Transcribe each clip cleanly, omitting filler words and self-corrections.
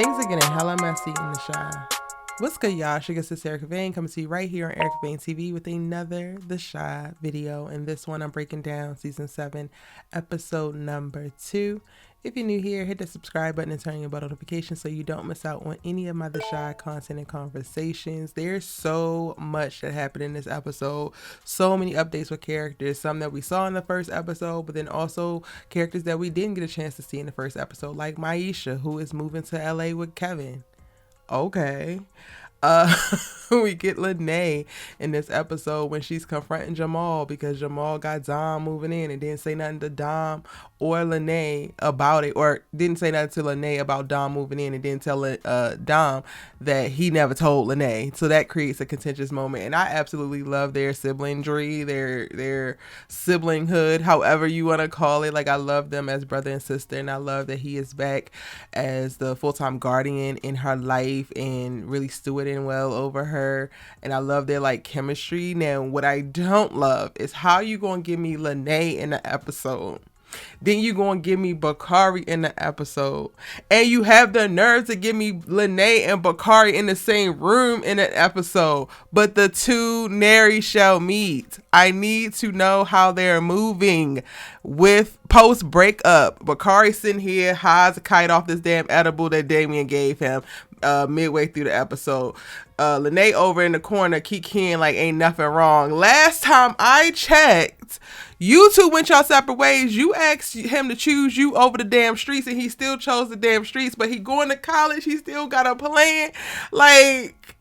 Things are getting hella messy in the Shy. What's good, y'all? Sugar Sis Erica Vane coming to you right here on Erica Vane TV with another The Shy video. And this one I'm breaking down season 7, episode number 2. If you're new here, hit the subscribe button and turn your bell notifications so you don't miss out on any of my The Shy content and conversations. There's so much that happened in this episode. So many updates with characters. Some that we saw in the first episode, but then also characters that we didn't get a chance to see in the first episode, like Maisha, who is moving to LA with Kevin. Okay. We get Lene in this episode when she's confronting Jamal because Jamal got Dom moving in and didn't say nothing to Dom or Lene about it, or didn't say nothing to Lene about Dom moving in and didn't tell Dom that he never told Lene. So that creates a contentious moment, and I absolutely love their siblingry, their siblinghood, however you want to call it. Like, I love them as brother and sister, and I love that he is back as the full-time guardian in her life and really stewarding well over her. And I love their like chemistry. Now, what I don't love is how you gonna give me Lene in the episode, then you gonna give me Bakari in the episode, and you have the nerve to give me Lene and Bakari in the same room in an episode, but the two nary shall meet. I need to know how they're moving with post breakup. Bakari sitting here high as a kite off this damn edible that Damien gave him midway through the episode. Lene over in the corner kikiing like ain't nothing wrong. Last time I checked, you two went y'all separate ways. You asked him to choose you over the damn streets, and he still chose the damn streets, but he going to college. He still got a plan. Like,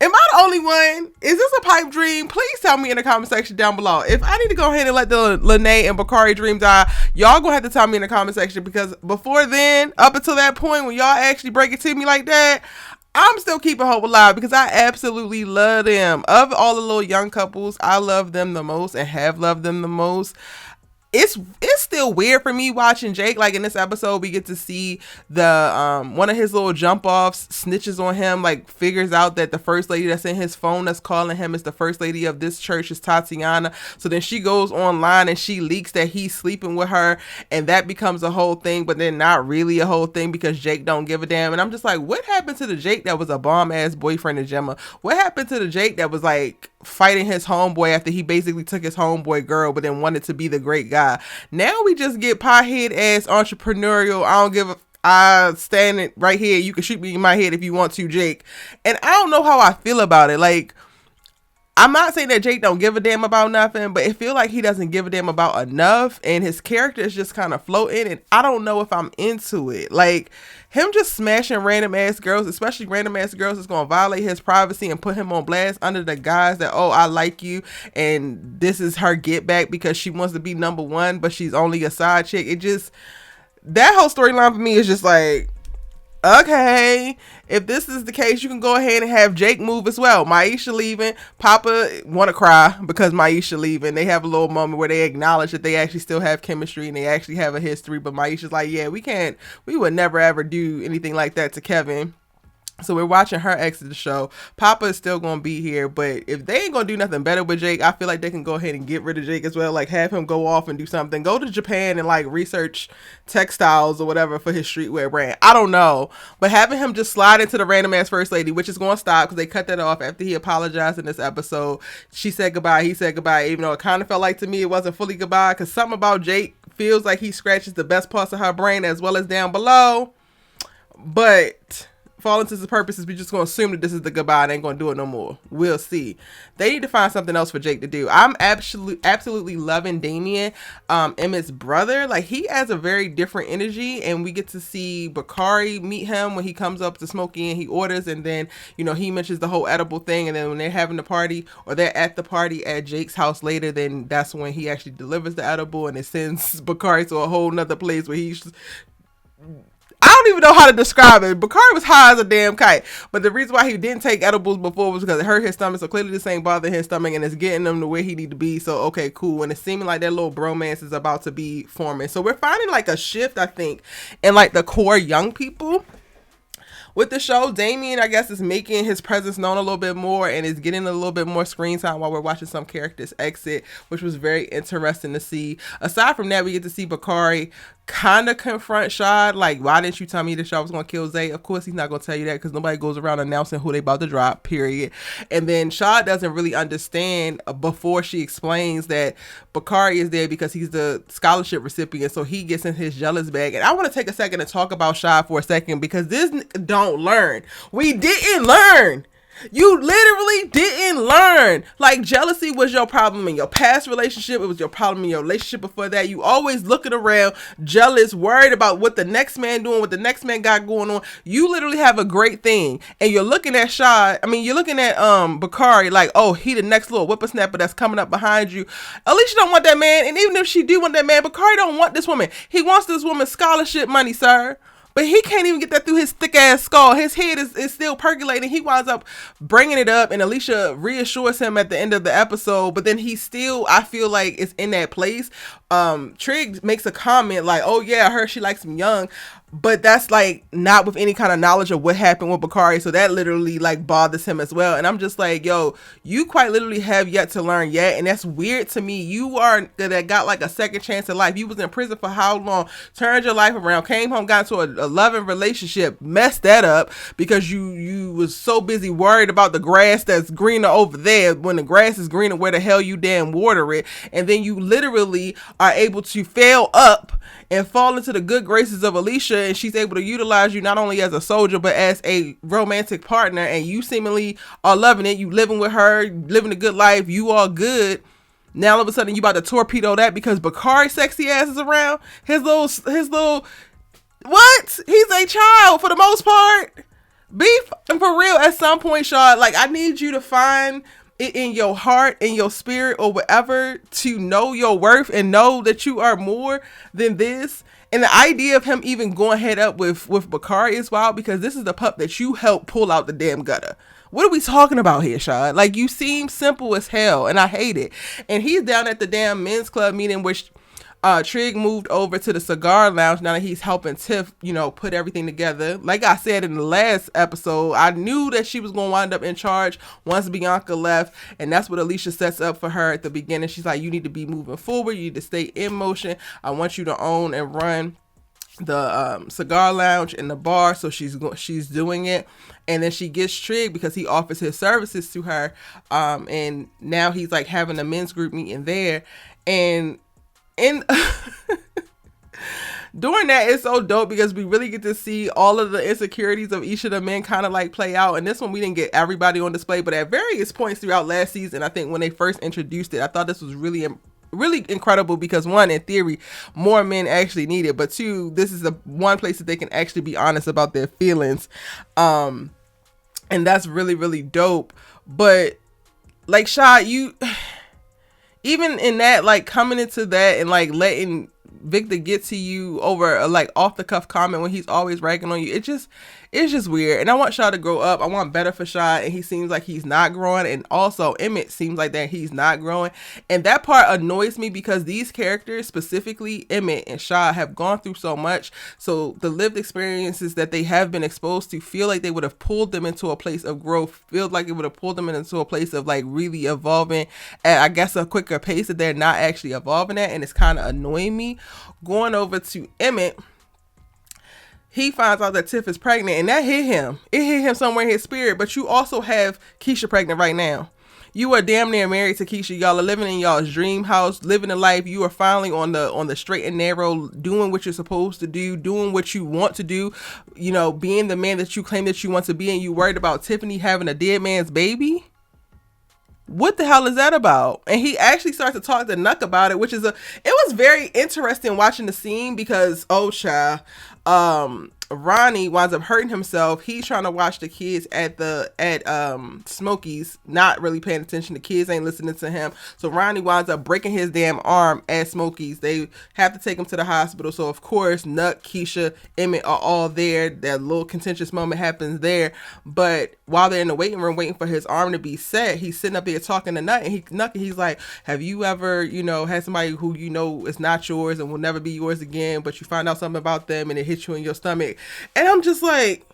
am I the only one? Is this a pipe dream? Please tell me in the comment section down below. If I need to go ahead and let the Lene and Bakari dream die, y'all gonna have to tell me in the comment section, because before then, up until that point when y'all actually break it to me like that, I'm still keeping hope alive because I absolutely love them. Of all the little young couples, I love them the most and have loved them the most. It's still weird for me watching Jake. Like, in this episode, we get to see the one of his little jump offs snitches on him, like figures out that the first lady that's in his phone that's calling him is the first lady of this church, is Tatiana. So then she goes online and she leaks that he's sleeping with her, and that becomes a whole thing, but then not really a whole thing because Jake don't give a damn. And I'm just like, what happened to the Jake that was a bomb ass boyfriend of Gemma? What happened to the Jake that was like fighting his homeboy after he basically took his homeboy girl but then wanted to be the great guy? Now we just get pothead ass entrepreneurial, I stand it right here, you can shoot me in my head if you want to, Jake. And I don't know how I feel about it. Like, I'm not saying that Jake don't give a damn about nothing, but it feel like he doesn't give a damn about enough, and his character is just kind of floating, and I don't know if I'm into it. Like, him just smashing random ass girls, especially random ass girls, is going to violate his privacy and put him on blast under the guise that, oh, I like you, and this is her get back because she wants to be number one, but she's only a side chick. It just, that whole storyline for me is just like, okay, if this is the case, you can go ahead and have Jake move as well. Maisha leaving, Papa want to cry because Maisha leaving. They have a little moment where they acknowledge that they actually still have chemistry and they actually have a history, but Maisha's like, yeah, we would never ever do anything like that to Kevin. So we're watching her exit the show. Papa is still going to be here, but if they ain't going to do nothing better with Jake, I feel like they can go ahead and get rid of Jake as well. Like, have him go off and do something. Go to Japan and like research textiles or whatever for his streetwear brand. I don't know. But having him just slide into the random ass first lady, which is going to stop because they cut that off after he apologized in this episode. She said goodbye. He said goodbye, even though it kind of felt like to me it wasn't fully goodbye, because something about Jake feels like he scratches the best parts of her brain as well as down below. But for all intents and purposes, we're just going to assume that this is the goodbye and ain't going to do it no more. We'll see. They need to find something else for Jake to do. I'm absolutely loving Damien, Emmett's brother. Like, he has a very different energy, and we get to see Bakari meet him when he comes up to Smokey and he orders, and then, you know, he mentions the whole edible thing, and then when they're having the party, or they're at the party at Jake's house later, then that's when he actually delivers the edible, and it sends Bakari to a whole nother place where he's, I don't even know how to describe it. Bakari was high as a damn kite. But the reason why he didn't take edibles before was because it hurt his stomach. So clearly this ain't bothering his stomach, and it's getting him to where he need to be. So, okay, cool. And it's seeming like that little bromance is about to be forming. So we're finding like a shift, I think, in like the core young people with the show. Damien, I guess, is making his presence known a little bit more and is getting a little bit more screen time while we're watching some characters exit, which was very interesting to see. Aside from that, we get to see Bakari kind of confront Shad, like, why didn't you tell me that Shad was gonna kill Zay? Of course he's not gonna tell you that, because nobody goes around announcing who they about to drop, period. And then Shad doesn't really understand before she explains that Bakari is there because he's the scholarship recipient, so he gets in his jealous bag. And I want to take a second to talk about Shad for a second, because this don't learn. We didn't learn. You literally didn't learn. Like, jealousy was your problem in your past relationship. It was your problem in your relationship before that. You always looking around, jealous, worried about what the next man doing, what the next man got going on. You literally have a great thing, and you're looking at you're looking at Bakari like, oh, he the next little whippersnapper that's coming up behind you. At least you don't want that man. And even if she do want that man, Bakari don't want this woman. He wants this woman's scholarship money, sir. But he can't even get that through his thick ass skull. His head is still percolating. He winds up bringing it up, and Alicia reassures him at the end of the episode. But then he still, I feel like, is in that place. Trig makes a comment like, oh yeah, I heard she likes him young. But that's like not with any kind of knowledge of what happened with Bakari. So that literally like bothers him as well. And I'm just like, yo, you quite literally have yet to learn yet. And that's weird to me. You are that got like a second chance in life. You was in prison for how long? Turned your life around, came home, got into a loving relationship, messed that up because you was so busy worried about the grass that's greener over there, when the grass is greener where the hell you damn water it. And then you literally are able to fail up and fall into the good graces of Alicia, and she's able to utilize you not only as a soldier but as a romantic partner, and you seemingly are loving it. You living with her, living a good life, you all good. Now all of a sudden you about to torpedo that because Bakari's sexy ass is around. His little what? He's a child for the most part. Be for real at some point, Shad. Like, I need you to find it in your heart, in your spirit, or whatever, to know your worth and know that you are more than this. And the idea of him even going head up with Bakari is wild, because this is the pup that you helped pull out the damn gutter. What are we talking about here, Shad? Like, you seem simple as hell, and I hate it. And he's down at the damn men's club meeting, which Trig moved over to the cigar lounge now that he's helping Tiff, put everything together. Like I said in the last episode, I knew that she was going to wind up in charge once Bianca left, and that's what Alicia sets up for her at the beginning. She's like, you need to be moving forward, you need to stay in motion, I want you to own and run the cigar lounge and the bar. So she's doing it, and then she gets Trig because he offers his services to her, and now he's like having a men's group meeting there, and during that, it's so dope because we really get to see all of the insecurities of each of the men kind of like play out. And this one, we didn't get everybody on display, but at various points throughout last season, I think when they first introduced it, I thought this was really incredible because, one, in theory, more men actually need it, but two, this is the one place that they can actually be honest about their feelings. And that's really, really dope. But like, Shad, you even in that, like, coming into that and like letting Victor get to you over a like off the cuff comment when he's always ragging on you, it's just weird. And I want Shad to grow up. I want better for Shad, and he seems like he's not growing. And also Emmett seems like that he's not growing, and that part annoys me because these characters, specifically Emmett and Shad, have gone through so much. So the lived experiences that they have been exposed to feel like they would have pulled them into a place of growth, feel like it would have pulled them into a place of like really evolving at, I guess, a quicker pace that they're not actually evolving at, and it's kind of annoying me. Going over to Emmett, he finds out that Tiff is pregnant, and that hit him. It hit him somewhere in his spirit. But you also have Kiesha pregnant right now. You are damn near married to Kiesha. Y'all are living in y'all's dream house, living a life. You are finally on the straight and narrow, doing what you're supposed to do, doing what you want to do, being the man that you claim that you want to be, and you worried about Tiffany having a dead man's baby? What the hell is that about? And he actually starts to talk to Nuck about it, which is it was very interesting watching the scene because, oh child, Ronnie winds up hurting himself. He's trying to watch the kids at Smokey's, not really paying attention. The kids ain't listening to him. So Ronnie winds up breaking his damn arm at Smokey's. They have to take him to the hospital. So of course, Nuck, Kiesha, Emmett are all there. That little contentious moment happens there. But while they're in the waiting room waiting for his arm to be set, he's sitting up there talking to Nuck, and he's like, have you ever, had somebody who is not yours and will never be yours again, but you find out something about them and it hits you in your stomach? And I'm just like,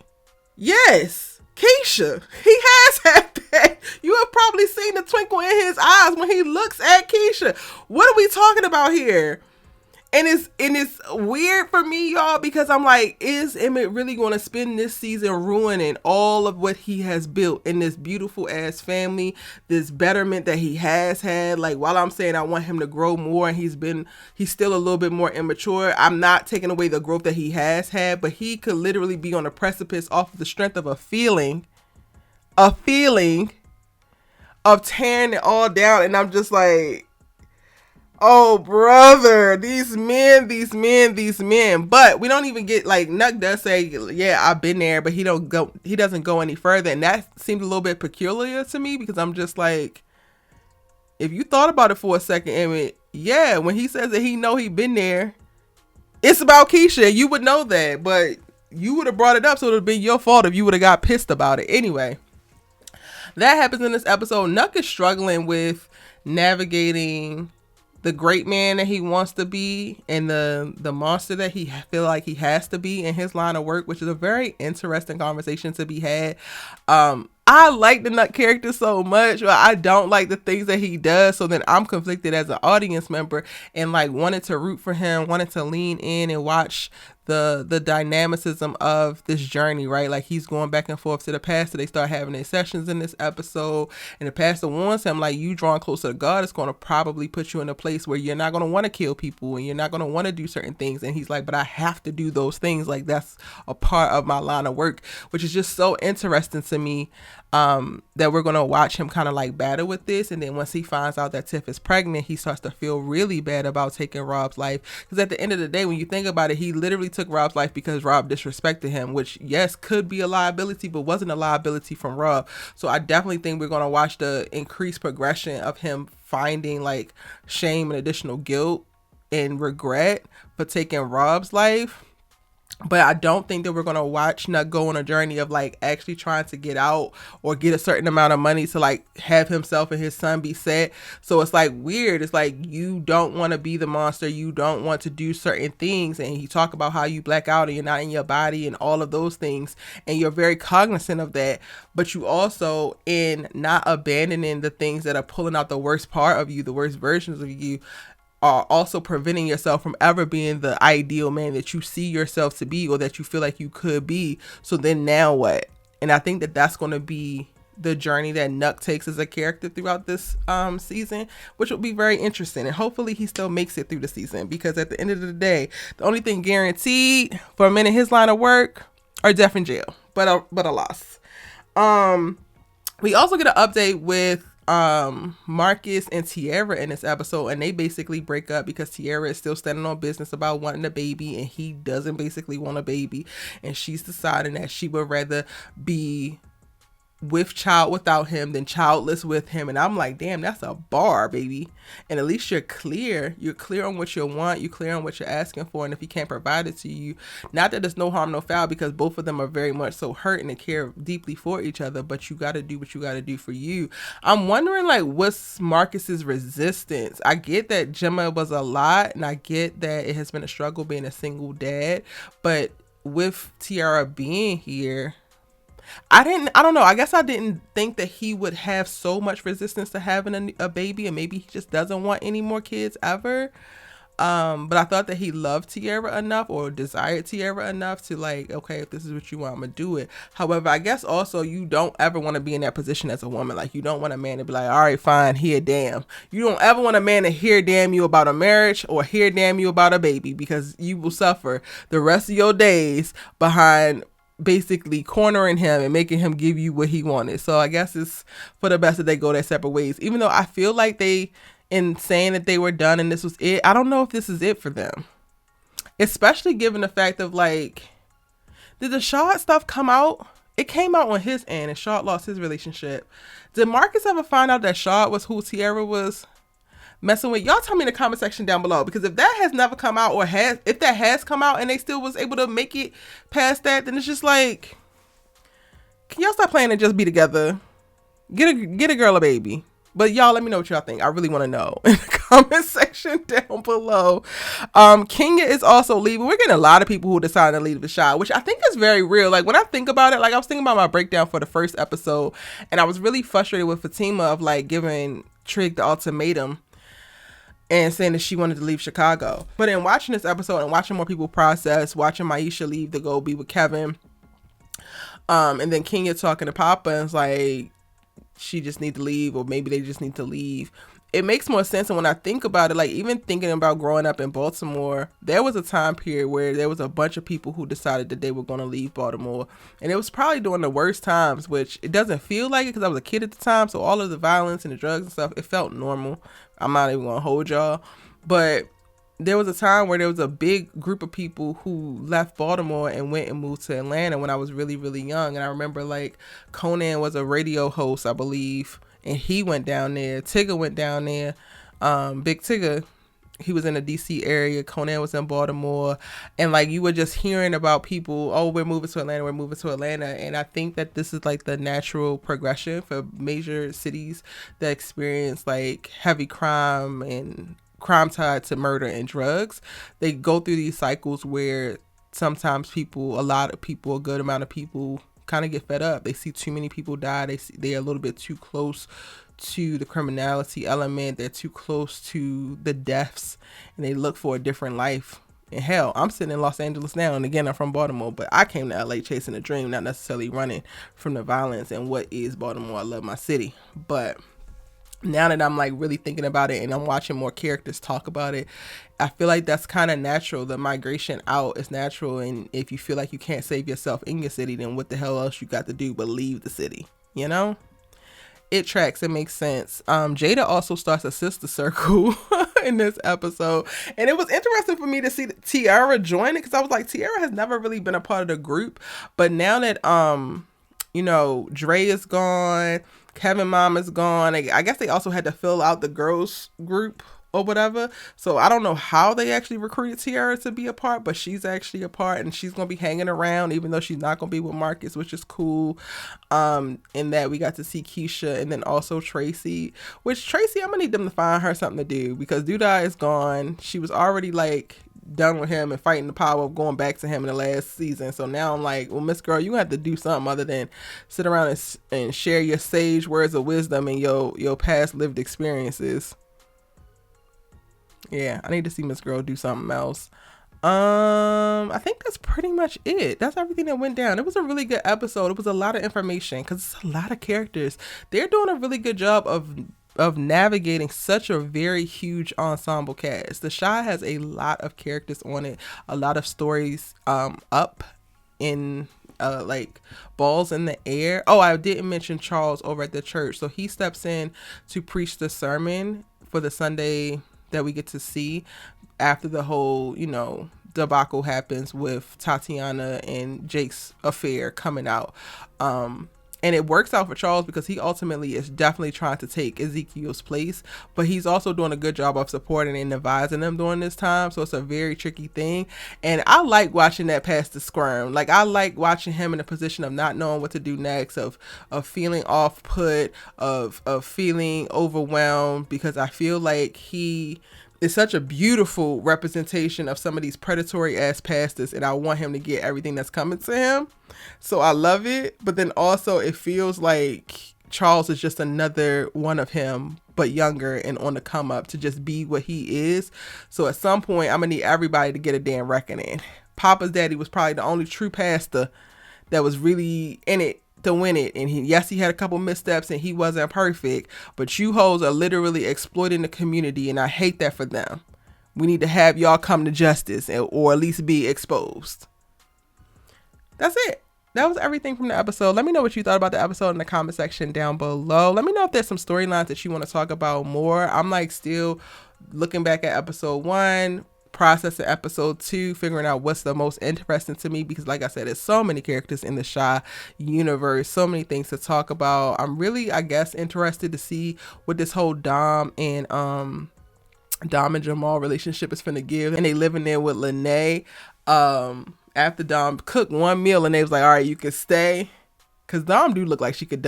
yes, Kiesha, he has had that. You have probably seen the twinkle in his eyes when he looks at Kiesha. What are we talking about here? it's weird for me, y'all, because I'm like, is Emmett really going to spend this season ruining all of what he has built in this beautiful ass family, this betterment that he has had? Like, while I'm saying I want him to grow more, and he's still a little bit more immature, I'm not taking away the growth that he has had, but he could literally be on a precipice off of the strength of a feeling of tearing it all down. And I'm just like, oh, brother, these men. But we don't even get, like, Nuck does say, yeah, I've been there, but he doesn't go any further. And that seemed a little bit peculiar to me, because I'm just like, if you thought about it for a second, Emmett, yeah, when he says that he been there, it's about Kiesha. You would know that, but you would have brought it up, so it would have been your fault if you would have got pissed about it. Anyway, that happens in this episode. Nuck is struggling with navigating the great man that he wants to be and the monster that he feel like he has to be in his line of work, which is a very interesting conversation to be had. I like the Nuck character so much, but I don't like the things that he does. So then I'm conflicted as an audience member, and like wanted to root for him, wanted to lean in and watch the dynamicism of this journey, right? Like, he's going back and forth to the pastor. They start having their sessions in this episode, and the pastor warns him, like, you drawing closer to God is going to probably put you in a place where you're not going to want to kill people, and you're not going to want to do certain things. And he's like, but I have to do those things. Like, that's a part of my line of work, which is just so interesting to me, that we're going to watch him kind of like battle with this. And then once he finds out that Tiff is pregnant, he starts to feel really bad about taking Rob's life. Because at the end of the day, when you think about it, he literally took Rob's life because Rob disrespected him, which, yes, could be a liability, but wasn't a liability from Rob. So I definitely think we're going to watch the increased progression of him finding like shame and additional guilt and regret for taking Rob's life. But I don't think that we're going to watch Nuck go on a journey of like actually trying to get out or get a certain amount of money to like have himself and his son be set. So it's like weird. It's like, you don't want to be the monster. You don't want to do certain things. And he talk about how you black out and you're not in your body and all of those things. And you're very cognizant of that. But you also, in not abandoning the things that are pulling out the worst part of you, the worst versions of you, are also preventing yourself from ever being the ideal man that you see yourself to be or that you feel like you could be. So then now what? And I think that that's going to be the journey that Nuck takes as a character throughout this season, which will be very interesting. And hopefully he still makes it through the season, because at the end of the day, the only thing guaranteed for a man in his line of work are death in jail, but a loss. We also get an update with Marcus and Tiara in this episode, and they basically break up because Tiara is still standing on business about wanting a baby, and he doesn't basically want a baby, and she's deciding that she would rather be with child without him than childless with him. And I'm like, damn, that's a bar, baby. And at least you're clear on what you want, you're clear on what you're asking for. And if he can't provide it to you, not that there's no harm, no foul, because both of them are very much so hurt and they care deeply for each other, but you got to do what you got to do for you. I'm wondering, like, what's Marcus's resistance? I get that Gemma was a lot, and I get that it has been a struggle being a single dad, but with Tiara being here, I don't know. I guess I didn't think that he would have so much resistance to having a baby, and maybe he just doesn't want any more kids ever. But I thought that he loved Tiara enough, or desired Tiara enough to like, okay, if this is what you want, I'm gonna do it. However, I guess also you don't ever want to be in that position as a woman. Like, you don't want a man to be like, all right, fine, here, damn. You don't ever want a man to hear damn you about a marriage or hear damn you about a baby, because you will suffer the rest of your days behind basically cornering him and making him give you what he wanted. So I guess it's for the best that they go their separate ways, even though I feel like they, in saying that they were done and this was it, I don't know if this is it for them, especially given the fact of like, did the Shard stuff come out? It came out on his end and Shard lost his relationship. Did Marcus ever find out that Shard was who Tiara was messing with? Y'all tell me in the comment section down below, because if that has never come out, or if that has come out and they still was able to make it past that, then it's just like, can y'all stop playing and just be together? Get a girl a baby. But y'all, let me know what y'all think. I really want to know in the comment section down below. Kenya is also leaving. We're getting a lot of people who decided to leave the show, which I think is very real. Like, when I think about it, like, I was thinking about my breakdown for the first episode, and I was really frustrated with Fatima of like giving Trig the ultimatum. and saying that she wanted to leave Chicago. But in watching this episode and watching more people process, watching Maisha leave to go be with Kevin, and then Kenya talking to Papa and it's like, she just need to leave, or maybe they just need to leave. It makes more sense. And when I think about it, like even thinking about growing up in Baltimore, there was a time period where there was a bunch of people who decided that they were going to leave Baltimore. And it was probably during the worst times, which it doesn't feel like it because I was a kid at the time. So all of the violence and the drugs and stuff, it felt normal. I'm not even going to hold y'all. But there was a time where there was a big group of people who left Baltimore and went and moved to Atlanta when I was really, really young. And I remember like Conan was a radio host, I believe, and he went down there. Tigger went down there. Big Tigger, he was in the DC area. Conan was in Baltimore. And like you were just hearing about people, oh, we're moving to Atlanta, we're moving to Atlanta. And I think that this is like the natural progression for major cities that experience like heavy crime and crime tied to murder and drugs. They go through these cycles where sometimes people, a lot of people, a good amount of people kind of get fed up. They see too many people die. They're a little bit too close to the criminality element. They're too close to the deaths, and they look for a different life. And hell, I'm sitting in Los Angeles now, and again, I'm from Baltimore, but I came to LA chasing a dream, not necessarily running from the violence and what is Baltimore. I love my city, but now that I'm like really thinking about it and I'm watching more characters talk about it, I feel like that's kind of natural. The migration out is natural. And if you feel like you can't save yourself in your city, then what the hell else you got to do but leave the city? You know, it tracks. It makes sense. Jada also starts a sister circle in this episode. And it was interesting for me to see Tiara join it because I was like, Tiara has never really been a part of the group. But now that, you know, Dre is gone, Kevin mom is gone. I guess they also had to fill out the girls group or whatever. So I don't know how they actually recruited Tiara to be a part, but she's actually a part and she's going to be hanging around even though she's not going to be with Marcus, which is cool. In that we got to see Kiesha and then also Tracy, which Tracy, I'm going to need them to find her something to do because Douda is gone. She was already like done with him and fighting the power of going back to him in the last season. So now I'm like, well, Miss Girl, you have to do something other than sit around and share your sage words of wisdom and your past lived experiences. Yeah, I need to see Miss Girl do something else. I think that's pretty much it. That's everything that went down. It was a really good episode. It was a lot of information because it's a lot of characters. They're doing a really good job of navigating such a very huge ensemble cast. The Chi has a lot of characters on it, a lot of stories up in like balls in the air. Oh, I didn't mention Charles over at the church. So he steps in to preach the sermon for the Sunday that we get to see after the whole, you know, debacle happens with Tatiana and Jake's affair coming out. And it works out for Charles because he ultimately is definitely trying to take Ezekiel's place, but he's also doing a good job of supporting and advising them during this time. So it's a very tricky thing. And I like watching that pastor squirm. Like I like watching him in a position of not knowing what to do next, of feeling off put, of feeling overwhelmed, because I feel like he is such a beautiful representation of some of these predatory ass pastors, and I want him to get everything that's coming to him. So I love it, but then also it feels like Charles is just another one of him, but younger and on the come up to just be what he is. So at some point, I'm gonna need everybody to get a damn reckoning. Papa's daddy was probably the only true pastor that was really in it to win it, and he had a couple missteps and he wasn't perfect, but you hoes are literally exploiting the community, and I hate that for them. We need to have y'all come to justice or at least be exposed. That's it. That was everything from the episode. Let me know what you thought about the episode in the comment section down below. Let me know if there's some storylines that you want to talk about more. I'm like still looking back at episode 1, processing episode 2, figuring out what's the most interesting to me, because like I said, there's so many characters in the Chi universe, so many things to talk about. I'm really, I guess, interested to see what this whole Dom and Jamal relationship is finna give, and they living there with Lene. After Dom cooked one meal and they was like, all right, you can stay, because Dom do look like she could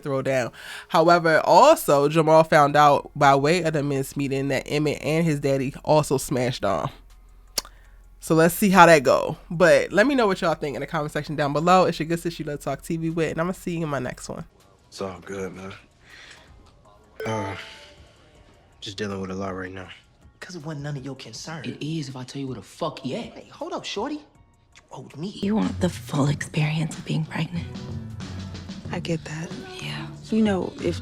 throw down. However, also Jamal found out by way of the men's meeting that Emmett and his daddy also smashed Dom. So let's see how that go. But let me know what y'all think in the comment section down below. It's your good sis, you love Talk TV with, and I'm gonna see you in my next one. It's all good, man. Just dealing with a lot right now. Cause it wasn't none of your concern. It is if I tell you where the fuck he at. Hey, hold up, shorty. You owed me. You want the full experience of being pregnant. I get that. Yeah. You know, if